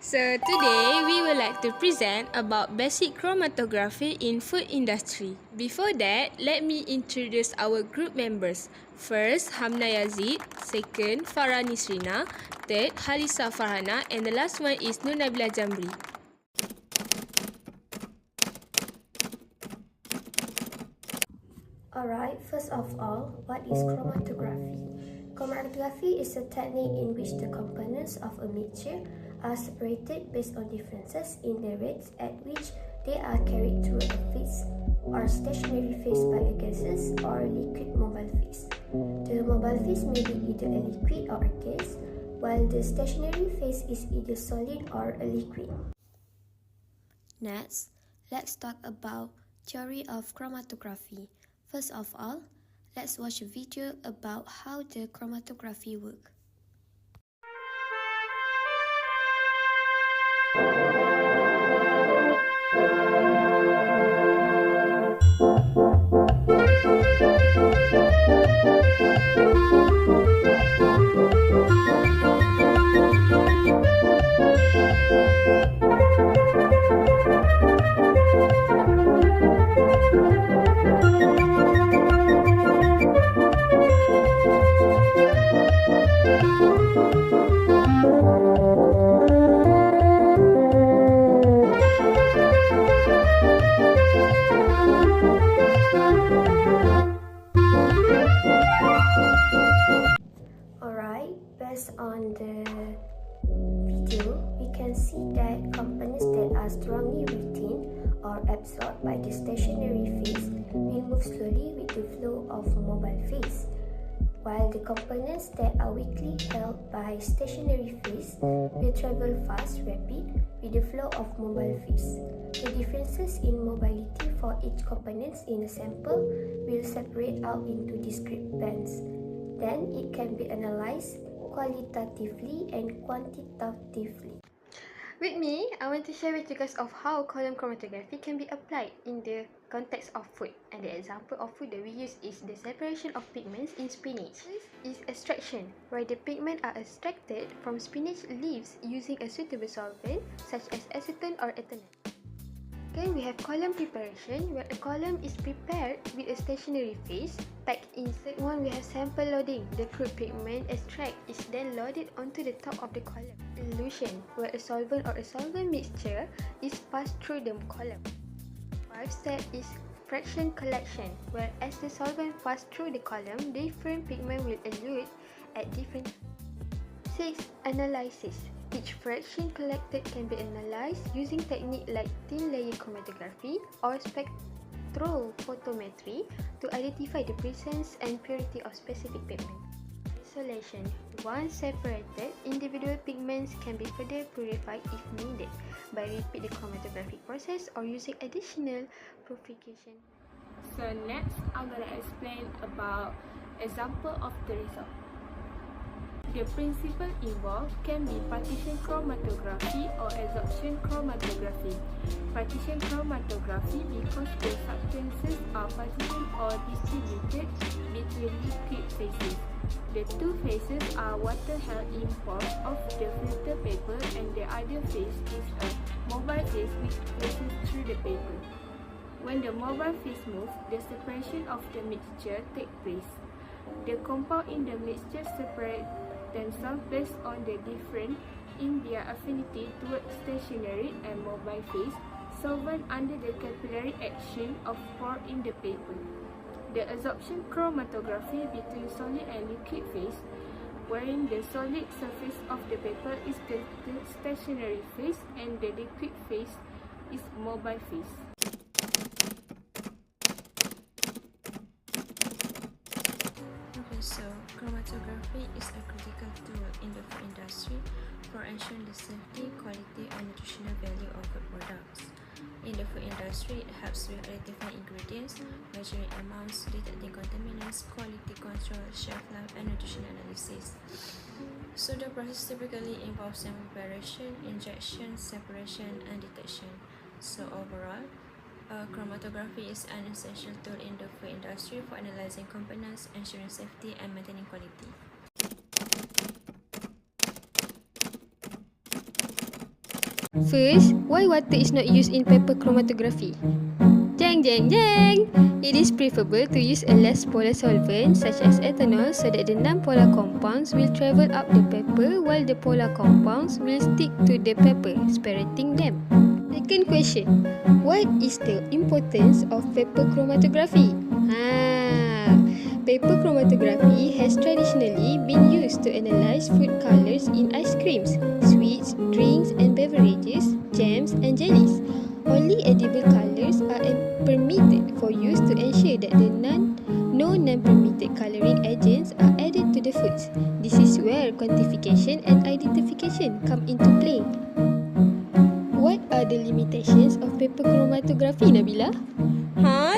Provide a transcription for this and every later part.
So today we would like to present about basic chromatography in food industry. Before that, let me introduce our group members. First, Hamna Yazid. Second, Farah Nisrina. Third, Halisa Farhana. And the last one is Nur Nabila Jamri. Alright, first of all, what is chromatography? Chromatography is a technique in which the components of a mixture are separated based on differences in the rates at which they are carried through a phase or stationary phase by a gaseous or a liquid mobile phase. The mobile phase may be either a liquid or a gas, while the stationary phase is either solid or a liquid. Next, let's talk about theory of chromatography. First of all, let's watch a video about how the chromatography works. Based on the video, we can see that components that are strongly retained or absorbed by the stationary phase will move slowly with the flow of mobile phase, while the components that are weakly held by stationary phase will travel fast, rapid with the flow of mobile phase. The differences in mobility for each component in a sample will separate out into discrete bands. Then it can be analyzed qualitatively and quantitatively. With me, I want to share with you guys of how column chromatography can be applied in the context of food. And the example of food that we use is the separation of pigments in spinach. This is extraction, where the pigments are extracted from spinach leaves using a suitable solvent such as acetone or ethanol. Then we have column preparation, where a column is prepared with a stationary phase. Packed in step 1, we have sample loading. The crude pigment extract is then loaded onto the top of the column. Elution, where a solvent or a solvent mixture is passed through the column. 5 step is fraction collection, where as the solvent passes through the column, different pigment will elute at different times. 6. Analysis. Each fraction collected can be analyzed using techniques like thin layer chromatography or spectrophotometry to identify the presence and purity of specific pigment. Isolation. Once separated, individual pigments can be further purified if needed by repeat the chromatographic process or using additional purification. So next, I'm going to explain about example of the result. The principle involved can be partition chromatography or absorption chromatography. Partition chromatography because the substances are partitioned or distributed between liquid phases. The two phases are water-held in form of the filter paper, and the other phase is a mobile phase which passes through the paper. When the mobile phase moves, the separation of the mixture takes place. The compound in the mixture separate themselves based on the difference in their affinity towards stationary and mobile phase, solvent under the capillary action of pour in the paper. The absorption chromatography between solid and liquid phase, wherein the solid surface of the paper is the stationary phase and the liquid phase is mobile phase. So, chromatography is a critical tool in the food industry for ensuring the safety, quality, and nutritional value of food products. In the food industry, it helps with identifying ingredients, measuring amounts, detecting contaminants, quality control, shelf life, and nutritional analysis. So, the process typically involves sample preparation, injection, separation, and detection. So, overall, chromatography is an essential tool in the food industry for analyzing components, ensuring safety, and maintaining quality. First, why water is not used in paper chromatography? Jang jang jang! It is preferable to use a less polar solvent such as ethanol so that the non-polar compounds will travel up the paper while the polar compounds will stick to the paper, separating them. Second question, what is the importance of paper chromatography? Paper chromatography has traditionally been used to analyze food colors in ice creams, sweets, drinks and beverages, jams and jellies. Only edible colors are permitted for use to ensure that no non-permitted coloring agents are added to the foods. This is where quantification and identification come into play. What are the limitations of paper chromatography, Nabila?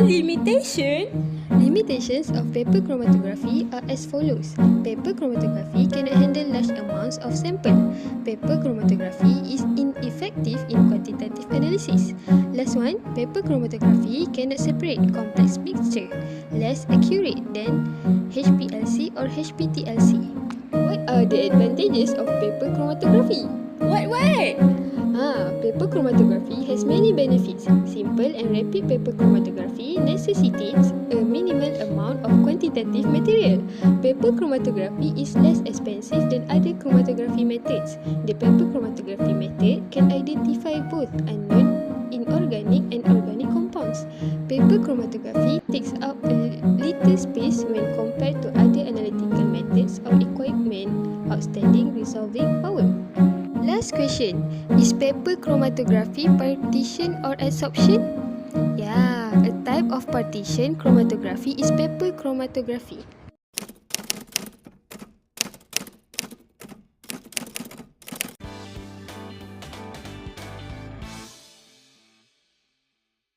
Limitation? Limitations of paper chromatography are as follows. Paper chromatography cannot handle large amounts of sample. Paper chromatography is ineffective in quantitative analysis. Last one, paper chromatography cannot separate complex mixture, less accurate than HPLC or HPTLC. What are the advantages of paper chromatography? What? Paper chromatography has many benefits. Simple and rapid paper chromatography necessitates a minimal amount of quantitative material. Paper chromatography is less expensive than other chromatography methods. The paper chromatography method can identify both unknown inorganic and organic compounds. Paper chromatography takes up a little space when compared to other analytical methods or equipment, outstanding resolving power. Last question, is paper chromatography partition or adsorption? Yeah, a type of partition chromatography is paper chromatography.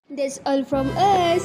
That's all from us.